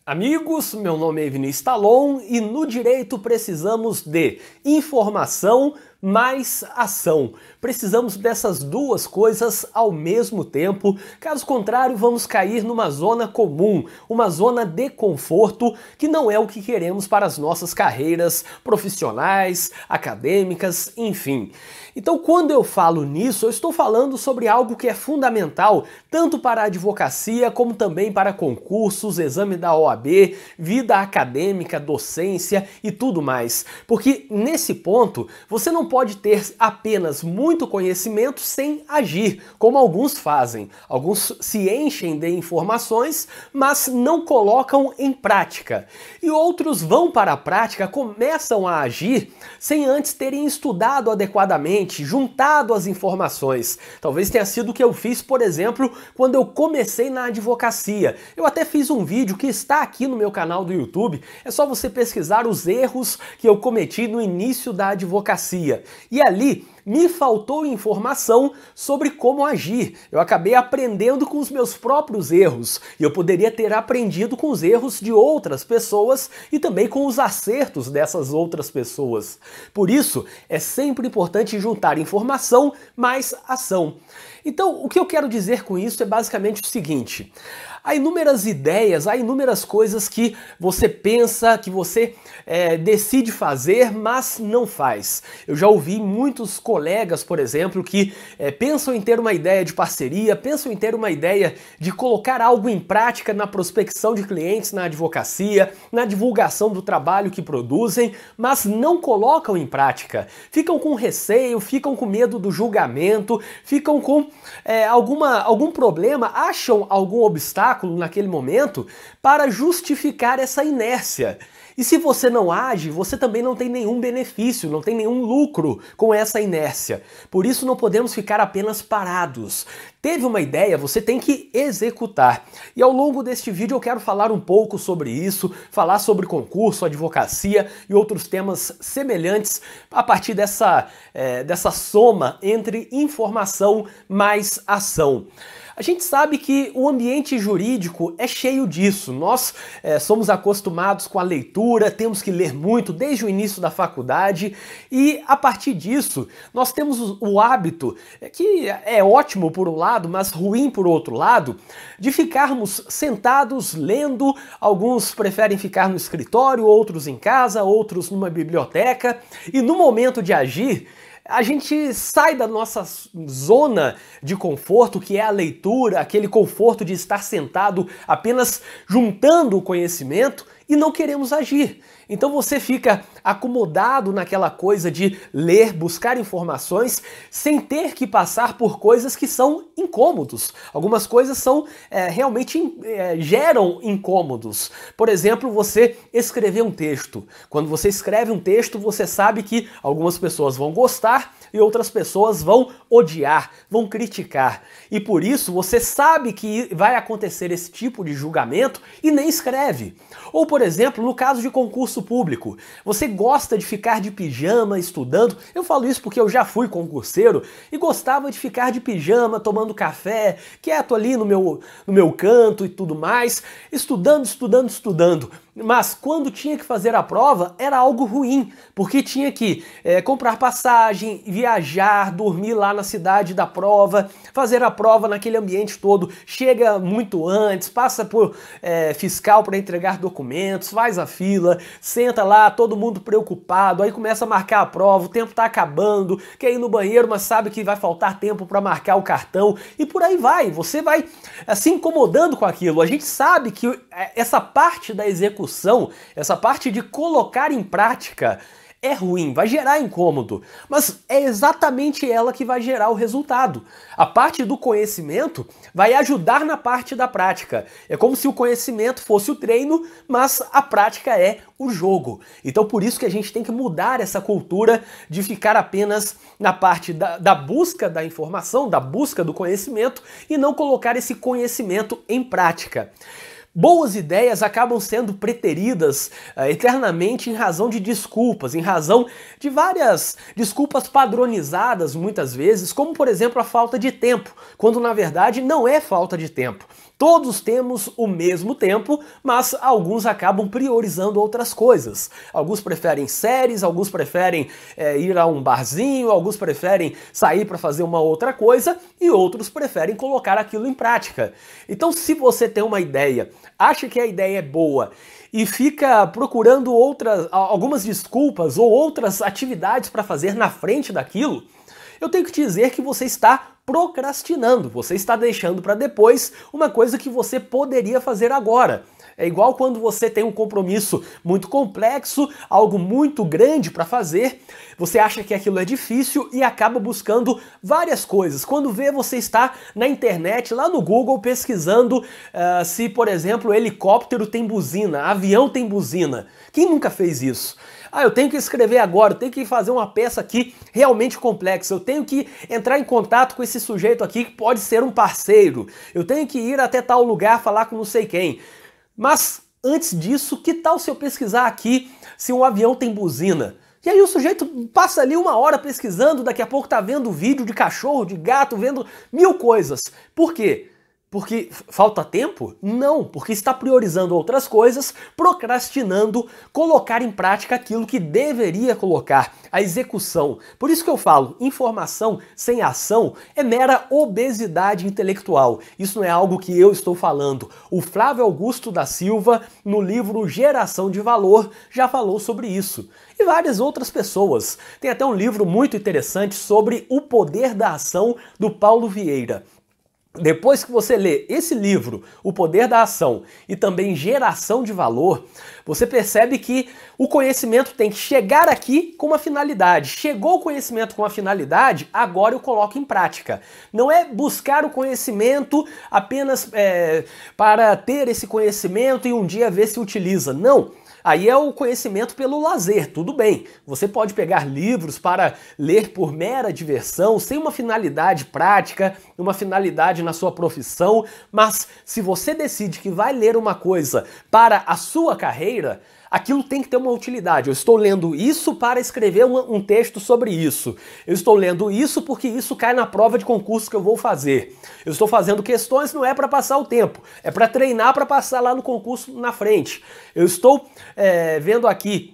Amigos, meu nome é Vinícius Talon e no direito precisamos de informação mais ação. Precisamos dessas duas coisas ao mesmo tempo, caso contrário vamos cair numa zona comum, uma zona de conforto que não é o que queremos para as nossas carreiras profissionais, acadêmicas, enfim. Então quando eu falo nisso, eu estou falando sobre algo que é fundamental tanto para a advocacia como também para concursos, exame da OAB, vida acadêmica, docência e tudo mais. Porque nesse ponto você não pode ter apenas muito conhecimento sem agir, como alguns fazem. Alguns se enchem de informações, mas não colocam em prática. E outros vão para a prática, começam a agir sem antes terem estudado adequadamente, juntado as informações. Talvez tenha sido o que eu fiz, por exemplo, quando eu comecei na advocacia. Eu até fiz um vídeo que está aqui no meu canal do YouTube, é só você pesquisar os erros que eu cometi no início da advocacia. E ali me faltou informação sobre como agir. Eu acabei aprendendo com os meus próprios erros e eu poderia ter aprendido com os erros de outras pessoas e também com os acertos dessas outras pessoas. Por isso, é sempre importante juntar informação mais ação. Então, o que eu quero dizer com isso é basicamente o seguinte: há inúmeras ideias, há inúmeras coisas que você pensa, que você decide fazer, mas não faz. Eu já ouvi muitos colegas, por exemplo, que pensam em ter uma ideia de parceria, pensam em ter uma ideia de colocar algo em prática na prospecção de clientes na advocacia, na divulgação do trabalho que produzem, mas não colocam em prática. Ficam com receio, ficam com medo do julgamento, ficam com algum problema, acham algum obstáculo naquele momento para justificar essa inércia. E se você não age, você também não tem nenhum benefício, não tem nenhum lucro com essa inércia. Por isso não podemos ficar apenas parados. Teve uma ideia, você tem que executar. E ao longo deste vídeo eu quero falar um pouco sobre isso, falar sobre concurso, advocacia e outros temas semelhantes a partir dessa soma entre informação mais ação. A gente sabe que o ambiente jurídico é cheio disso. Nós somos acostumados com a leitura, temos que ler muito desde o início da faculdade e a partir disso nós temos o hábito, que é ótimo por um lado, mas ruim por outro lado, de ficarmos sentados lendo. Alguns preferem ficar no escritório, outros em casa, outros numa biblioteca, e no momento de agir, a gente sai da nossa zona de conforto, que é a leitura, aquele conforto de estar sentado apenas juntando o conhecimento, e não queremos agir. Então você fica acomodado naquela coisa de ler, buscar informações, sem ter que passar por coisas que são incômodos. Algumas coisas são realmente geram incômodos. Por exemplo, você escrever um texto. Quando você escreve um texto, você sabe que algumas pessoas vão gostar e outras pessoas vão odiar, vão criticar. E por isso você sabe que vai acontecer esse tipo de julgamento e nem escreve. Ou, por exemplo, no caso de concurso público, você gosta de ficar de pijama estudando. Eu falo isso porque eu já fui concurseiro e gostava de ficar de pijama, tomando café, quieto ali no meu canto e tudo mais, estudando. Mas quando tinha que fazer a prova, era algo ruim, porque tinha que comprar passagem, viajar, dormir lá na cidade da prova, fazer a prova naquele ambiente todo, chega muito antes, passa por fiscal para entregar documentos, faz a fila, senta lá, todo mundo preocupado, aí começa a marcar a prova, o tempo está acabando, quer ir no banheiro, mas sabe que vai faltar tempo para marcar o cartão, e por aí vai, você vai se incomodando com aquilo. A gente sabe que essa parte da execução, essa parte de colocar em prática é ruim, vai gerar incômodo, mas é exatamente ela que vai gerar o resultado. A parte do conhecimento vai ajudar na parte da prática. É como se o conhecimento fosse o treino, mas a prática é o jogo. Então por isso que a gente tem que mudar essa cultura de ficar apenas na parte da busca da informação, da busca do conhecimento e não colocar esse conhecimento em prática. Boas ideias acabam sendo preteridas eternamente em razão de desculpas, em razão de várias desculpas padronizadas muitas vezes, como por exemplo a falta de tempo, quando na verdade não é falta de tempo. Todos temos o mesmo tempo, mas alguns acabam priorizando outras coisas. Alguns preferem séries, alguns preferem ir a um barzinho, alguns preferem sair para fazer uma outra coisa e outros preferem colocar aquilo em prática. Então, se você tem uma ideia, acha que a ideia é boa e fica procurando algumas desculpas ou outras atividades para fazer na frente daquilo, eu tenho que te dizer que você está procrastinando, você está deixando para depois uma coisa que você poderia fazer agora. É igual quando você tem um compromisso muito complexo, algo muito grande para fazer, você acha que aquilo é difícil e acaba buscando várias coisas. Quando vê, você está na internet, lá no Google, pesquisando se, por exemplo, helicóptero tem buzina, avião tem buzina. Quem nunca fez isso? Ah, eu tenho que escrever agora, eu tenho que fazer uma peça aqui realmente complexa, eu tenho que entrar em contato com esse sujeito aqui que pode ser um parceiro, eu tenho que ir até tal lugar falar com não sei quem. Mas antes disso, que tal se eu pesquisar aqui se um avião tem buzina? E aí o sujeito passa ali uma hora pesquisando, daqui a pouco tá vendo vídeo de cachorro, de gato, vendo mil coisas. Por quê? Porque falta tempo? Não, porque está priorizando outras coisas, procrastinando colocar em prática aquilo que deveria colocar, a execução. Por isso que eu falo, informação sem ação é mera obesidade intelectual. Isso não é algo que eu estou falando. O Flávio Augusto da Silva, no livro Geração de Valor, já falou sobre isso. E várias outras pessoas. Tem até um livro muito interessante sobre o poder da ação, do Paulo Vieira. Depois que você lê esse livro, O Poder da Ação, e também Geração de Valor, você percebe que o conhecimento tem que chegar aqui com uma finalidade. Chegou o conhecimento com uma finalidade, agora eu coloco em prática. Não é buscar o conhecimento apenas para ter esse conhecimento e um dia ver se utiliza. Não. Aí é o conhecimento pelo lazer, tudo bem. Você pode pegar livros para ler por mera diversão, sem uma finalidade prática, uma finalidade na sua profissão, mas se você decide que vai ler uma coisa para a sua carreira, aquilo tem que ter uma utilidade. Eu estou lendo isso para escrever um texto sobre isso. Eu estou lendo isso porque isso cai na prova de concurso que eu vou fazer. Eu estou fazendo questões, não é para passar o tempo, é para treinar para passar lá no concurso na frente. Eu estou vendo aqui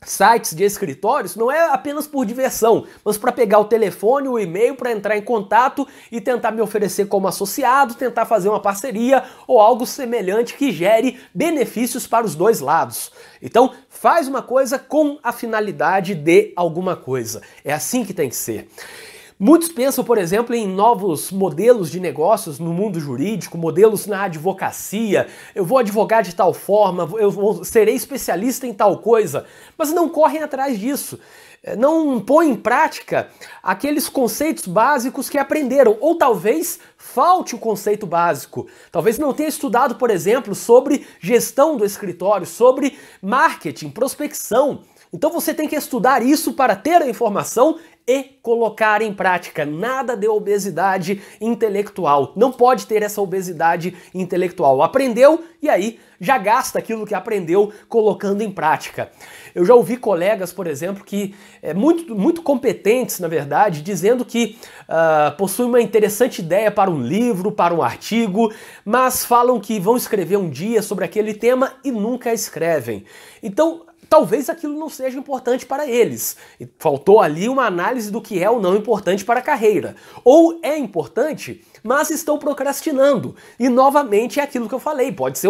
sites de escritórios, não é apenas por diversão, mas para pegar o telefone, o e-mail, para entrar em contato e tentar me oferecer como associado, tentar fazer uma parceria ou algo semelhante que gere benefícios para os dois lados. Então, faz uma coisa com a finalidade de alguma coisa. É assim que tem que ser. Muitos pensam, por exemplo, em novos modelos de negócios no mundo jurídico, modelos na advocacia. Eu vou advogar de tal forma, serei especialista em tal coisa, mas não correm atrás disso. Não põem em prática aqueles conceitos básicos que aprenderam, ou talvez falte o conceito básico. Talvez não tenha estudado, por exemplo, sobre gestão do escritório, sobre marketing, prospecção. Então você tem que estudar isso para ter a informação e colocar em prática. Nada de obesidade intelectual. Não pode ter essa obesidade intelectual. Aprendeu e aí já gasta aquilo que aprendeu colocando em prática. Eu já ouvi colegas, por exemplo, que muito competentes, na verdade, dizendo que possuem uma interessante ideia para um livro, para um artigo, mas falam que vão escrever um dia sobre aquele tema e nunca escrevem. Então, talvez aquilo não seja importante para eles. E faltou ali uma análise do que é ou não importante para a carreira. Ou é importante, mas estão procrastinando. E novamente é aquilo que eu falei, pode ser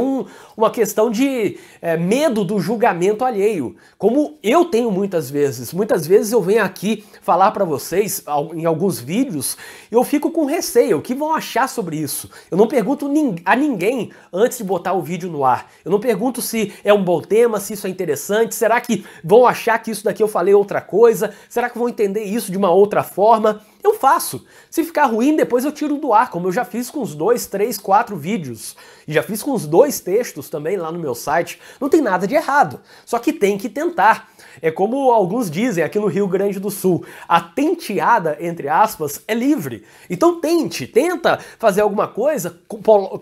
uma questão de medo do julgamento alheio. Como eu tenho muitas vezes. Muitas vezes eu venho aqui falar para vocês em alguns vídeos e eu fico com receio. O que vão achar sobre isso? Eu não pergunto a ninguém antes de botar o vídeo no ar. Eu não pergunto se é um bom tema, se isso é interessante. Será que vão achar que isso daqui eu falei outra coisa? Será que vão entender isso de uma outra forma? Eu faço. Se ficar ruim, depois eu tiro do ar, como eu já fiz com uns 2, 3, 4 vídeos. E já fiz com uns 2 textos também lá no meu site. Não tem nada de errado. Só que tem que tentar. É como alguns dizem aqui no Rio Grande do Sul, a tenteada, entre aspas, é livre. Então tenta fazer alguma coisa,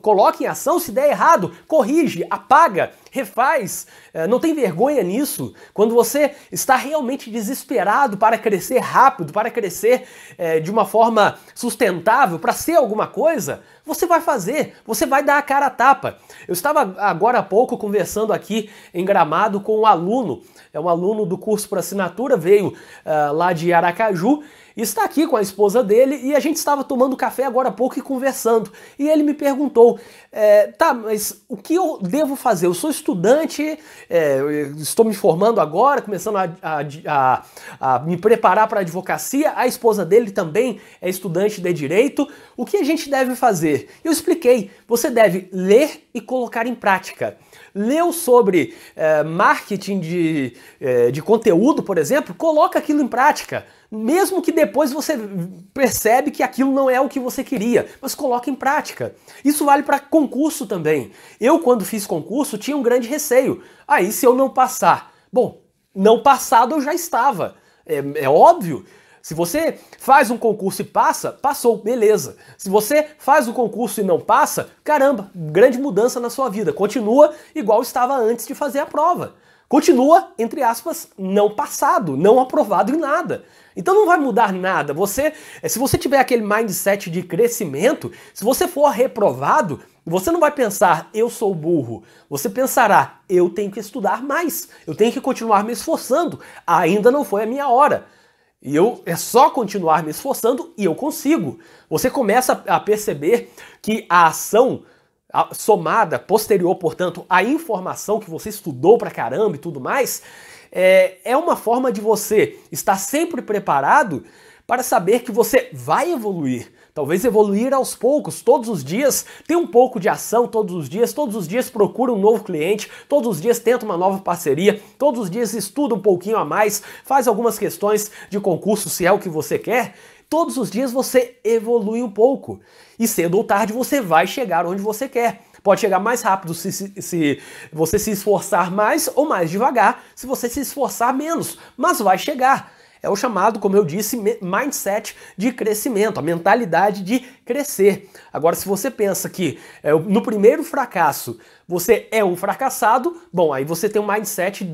coloque em ação, se der errado, corrige, apaga, refaz. Não tem vergonha nisso. Quando você está realmente desesperado para crescer rápido, para crescer de uma forma sustentável para ser alguma coisa, você vai fazer, você vai dar a cara a tapa. Eu estava agora há pouco conversando aqui em Gramado com um aluno, é um aluno do curso por assinatura, veio lá de Aracaju, e está aqui com a esposa dele e a gente estava tomando café agora há pouco e conversando. E ele me perguntou, tá, mas o que eu devo fazer? Eu sou estudante, eu estou me formando agora, começando a me preparar para a advocacia, a esposa dele também é estudante de direito. O que a gente deve fazer? Eu expliquei, você deve ler e colocar em prática. Leu sobre marketing de conteúdo, por exemplo, coloca aquilo em prática. Mesmo que depois você percebe que aquilo não é o que você queria, mas coloca em prática. Isso vale para concurso também. Eu, quando fiz concurso, tinha um grande receio. Aí, se eu não passar? Bom, não passado eu já estava. É óbvio. Se você faz um concurso e passa, passou, beleza. Se você faz o concurso e não passa, caramba, grande mudança na sua vida. Continua igual estava antes de fazer a prova. Continua, entre aspas, não passado, não aprovado em nada. Então não vai mudar nada. Se você tiver aquele mindset de crescimento, se você for reprovado, você não vai pensar, eu sou burro. Você pensará, eu tenho que estudar mais, eu tenho que continuar me esforçando, ainda não foi a minha hora. E é só continuar me esforçando e eu consigo. Você começa a perceber que a ação somada, posterior, portanto, à informação que você estudou pra caramba e tudo mais, é uma forma de você estar sempre preparado para saber que você vai evoluir. Talvez evoluir aos poucos, todos os dias, ter um pouco de ação todos os dias procura um novo cliente, todos os dias tenta uma nova parceria, todos os dias estuda um pouquinho a mais, faz algumas questões de concurso se é o que você quer. Todos os dias você evolui um pouco. E cedo ou tarde você vai chegar onde você quer. Pode chegar mais rápido se você se esforçar mais ou mais devagar se você se esforçar menos, mas vai chegar. É o chamado, como eu disse, mindset de crescimento, a mentalidade de crescer. Agora, se você pensa que no primeiro fracasso você é um fracassado, bom, aí você tem um mindset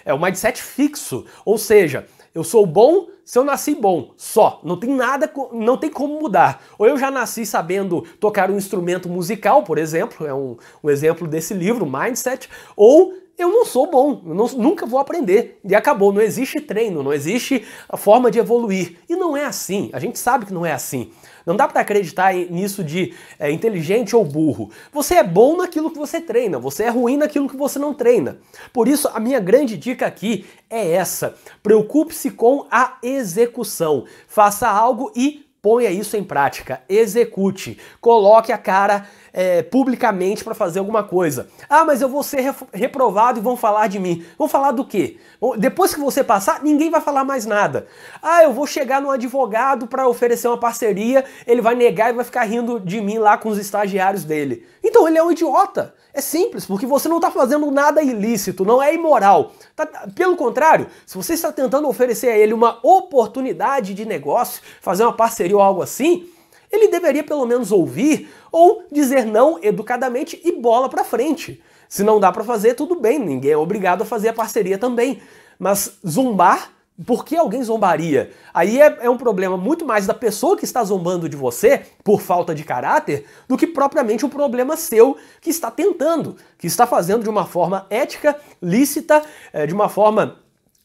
um mindset fixo, ou seja, eu sou bom se eu nasci bom, só. Não tem nada, não tem como mudar. Ou eu já nasci sabendo tocar um instrumento musical, por exemplo, é um exemplo desse livro, Mindset, ou eu não sou bom, eu nunca vou aprender. E acabou, não existe treino, não existe a forma de evoluir. E não é assim, a gente sabe que não é assim. Não dá para acreditar nisso de inteligente ou burro. Você é bom naquilo que você treina, você é ruim naquilo que você não treina. Por isso, a minha grande dica aqui é essa. Preocupe-se com a execução. Faça algo e ponha isso em prática, execute, coloque a cara publicamente para fazer alguma coisa. Ah, mas eu vou ser reprovado e vão falar de mim. Vão falar do quê? Depois que você passar, ninguém vai falar mais nada. Ah, eu vou chegar no advogado para oferecer uma parceria, ele vai negar e vai ficar rindo de mim lá com os estagiários dele. Então ele é um idiota. É simples, porque você não está fazendo nada ilícito, não é imoral. Pelo contrário, se você está tentando oferecer a ele uma oportunidade de negócio, fazer uma parceria ou algo assim, ele deveria pelo menos ouvir ou dizer não educadamente e bola pra frente. Se não dá pra fazer, tudo bem, ninguém é obrigado a fazer a parceria também. Mas zombar, por que alguém zombaria? Aí é um problema muito mais da pessoa que está zombando de você, por falta de caráter, do que propriamente um problema seu que está tentando, que está fazendo de uma forma ética, lícita, de uma forma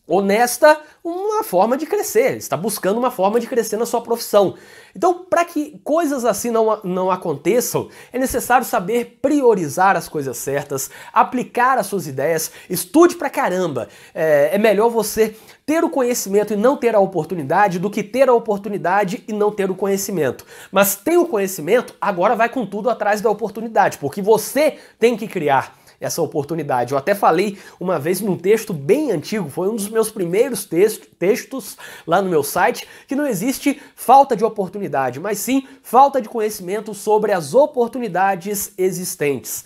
honesta, uma forma de crescer, está buscando uma forma de crescer na sua profissão. Então, para que coisas assim não aconteçam, é necessário saber priorizar as coisas certas, aplicar as suas ideias, estude pra caramba. É melhor você ter o conhecimento e não ter a oportunidade do que ter a oportunidade e não ter o conhecimento. Mas tem o conhecimento, agora vai com tudo atrás da oportunidade, porque você tem que criar essa oportunidade. Eu até falei uma vez num texto bem antigo, foi um dos meus primeiros textos lá no meu site, que não existe falta de oportunidade, mas sim falta de conhecimento sobre as oportunidades existentes.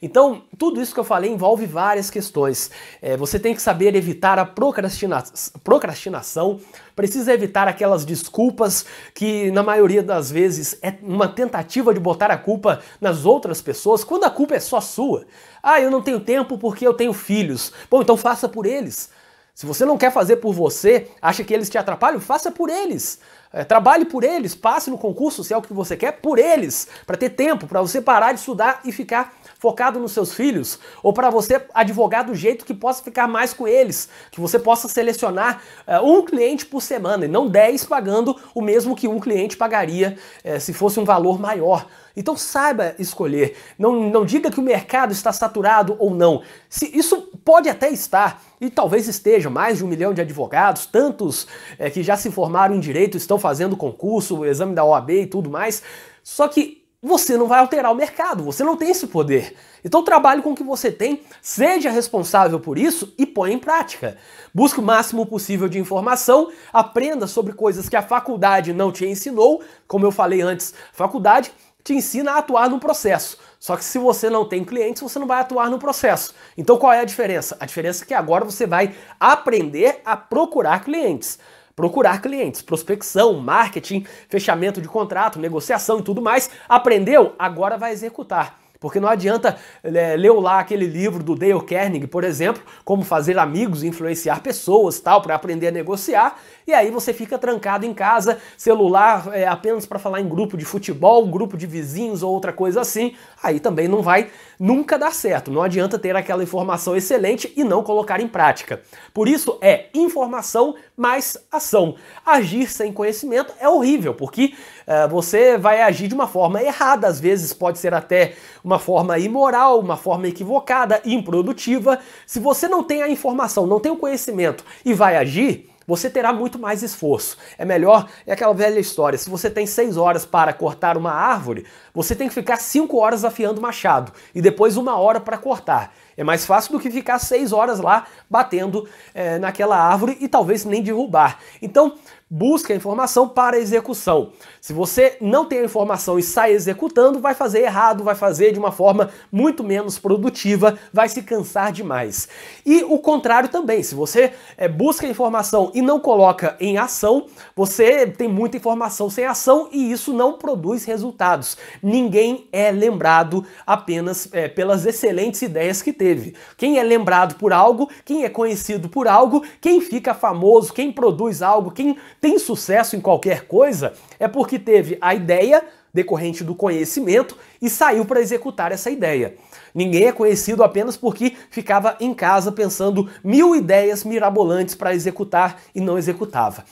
Então, tudo isso que eu falei envolve várias questões. Você tem que saber evitar a procrastinação, precisa evitar aquelas desculpas que, na maioria das vezes, é uma tentativa de botar a culpa nas outras pessoas, quando a culpa é só sua. Ah, eu não tenho tempo porque eu tenho filhos. Bom, então faça por eles. Se você não quer fazer por você, acha que eles te atrapalham, faça por eles. Trabalhe por eles, passe no concurso, se é o que você quer, por eles, para ter tempo, para você parar de estudar e ficar focado nos seus filhos, ou para você advogar do jeito que possa ficar mais com eles, que você possa selecionar um cliente por semana e não 10 pagando o mesmo que um cliente pagaria se fosse um valor maior. Então saiba escolher, não diga que o mercado está saturado ou não. Isso pode até estar, e talvez esteja, mais de 1 milhão de advogados, tantos que já se formaram em direito, estão fazendo concurso, o exame da OAB e tudo mais, só que você não vai alterar o mercado, você não tem esse poder. Então trabalhe com o que você tem, seja responsável por isso e põe em prática. Busque o máximo possível de informação, aprenda sobre coisas que a faculdade não te ensinou, como eu falei antes, faculdade te ensina a atuar no processo. Só que se você não tem clientes, você não vai atuar no processo. Então qual é a diferença? A diferença é que agora você vai aprender a procurar clientes. Procurar clientes, prospecção, marketing, fechamento de contrato, negociação e tudo mais. Aprendeu? Agora vai executar. Porque não adianta ler lá aquele livro do Dale Carnegie, por exemplo, como fazer amigos, influenciar pessoas, tal, para aprender a negociar, e aí você fica trancado em casa, celular apenas para falar em grupo de futebol, grupo de vizinhos ou outra coisa assim, aí também não vai nunca dar certo. Não adianta ter aquela informação excelente e não colocar em prática. Por isso é informação mais ação. Agir sem conhecimento é horrível, porque você vai agir de uma forma errada, às vezes pode ser até uma forma imoral, uma forma equivocada, improdutiva. Se você não tem a informação, não tem o conhecimento e vai agir, você terá muito mais esforço. É melhor, é aquela velha história, se você tem 6 horas para cortar uma árvore, você tem que ficar 5 horas afiando o machado e depois 1 hora para cortar. É mais fácil do que ficar 6 horas lá batendo naquela árvore e talvez nem derrubar. Então, busque a informação para a execução. Se você não tem a informação e sai executando, vai fazer errado, vai fazer de uma forma muito menos produtiva, vai se cansar demais. E o contrário também, se você busca a informação e não coloca em ação, você tem muita informação sem ação e isso não produz resultados. Ninguém é lembrado apenas pelas excelentes ideias que teve. Quem é lembrado por algo, quem é conhecido por algo, quem fica famoso, quem produz algo, quem tem sucesso em qualquer coisa, é porque teve a ideia decorrente do conhecimento e saiu para executar essa ideia. Ninguém é conhecido apenas porque ficava em casa pensando 1000 ideias mirabolantes para executar e não executava.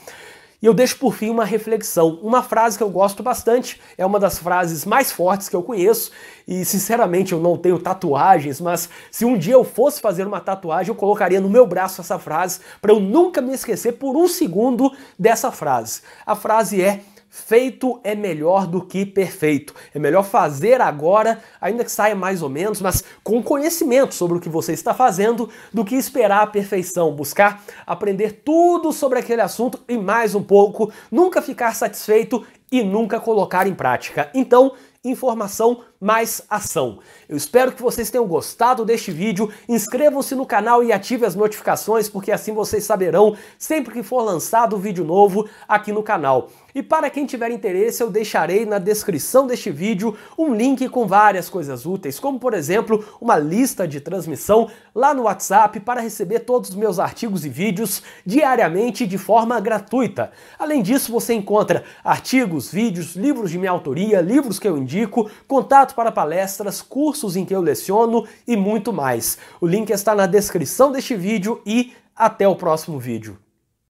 E eu deixo por fim uma reflexão, uma frase que eu gosto bastante, é uma das frases mais fortes que eu conheço e sinceramente eu não tenho tatuagens, mas se um dia eu fosse fazer uma tatuagem eu colocaria no meu braço essa frase para eu nunca me esquecer por 1 segundo dessa frase. A frase é: feito é melhor do que perfeito. É melhor fazer agora, ainda que saia mais ou menos, mas com conhecimento sobre o que você está fazendo, do que esperar a perfeição, buscar aprender tudo sobre aquele assunto e mais um pouco, nunca ficar satisfeito e nunca colocar em prática. Então, informação mais ação. Eu espero que vocês tenham gostado deste vídeo, inscrevam-se no canal e ativem as notificações, porque assim vocês saberão sempre que for lançado um vídeo novo aqui no canal. E para quem tiver interesse, eu deixarei na descrição deste vídeo um link com várias coisas úteis, como por exemplo, uma lista de transmissão lá no WhatsApp para receber todos os meus artigos e vídeos diariamente de forma gratuita. Além disso, você encontra artigos, vídeos, livros de minha autoria, livros que eu indico, contato para palestras, cursos em que eu leciono e muito mais. O link está na descrição deste vídeo e até o próximo vídeo.